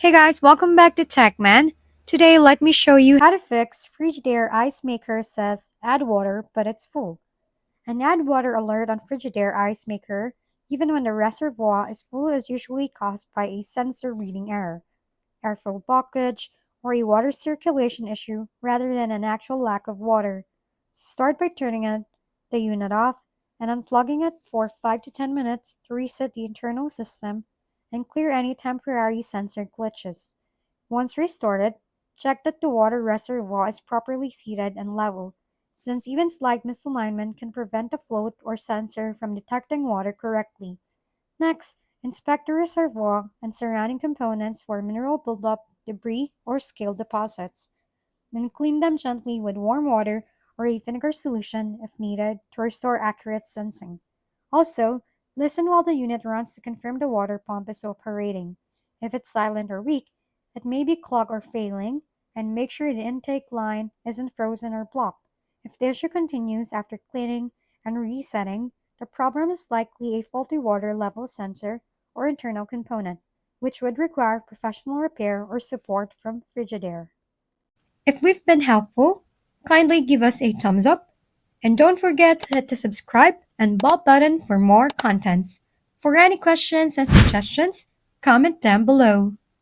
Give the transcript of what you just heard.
Hey guys, welcome back to TechMan. Today, let me show you how to fix Frigidaire ice maker says add water, but it's full. An add water alert on Frigidaire ice maker, even when the reservoir is full, is usually caused by a sensor reading error, airflow blockage, or a water circulation issue rather than an actual lack of water. Start by turning the unit off and unplugging it for 5 to 10 minutes to reset the internal system and clear any temporary sensor glitches. Once restarted, check that the water reservoir is properly seated and level, since even slight misalignment can prevent the float or sensor from detecting water correctly. Next, inspect the reservoir and surrounding components for mineral buildup, debris, or scale deposits. Then clean them gently with warm water or a vinegar solution if needed to restore accurate sensing. Also, listen while the unit runs to confirm the water pump is operating. If it's silent or weak, it may be clogged or failing, and make sure the intake line isn't frozen or blocked. If the issue continues after cleaning and resetting, the problem is likely a faulty water level sensor or internal component, which would require professional repair or support from Frigidaire. If we've been helpful, kindly give us a thumbs up and don't forget to hit the subscribe and bell button for more contents. For any questions and suggestions, comment down below.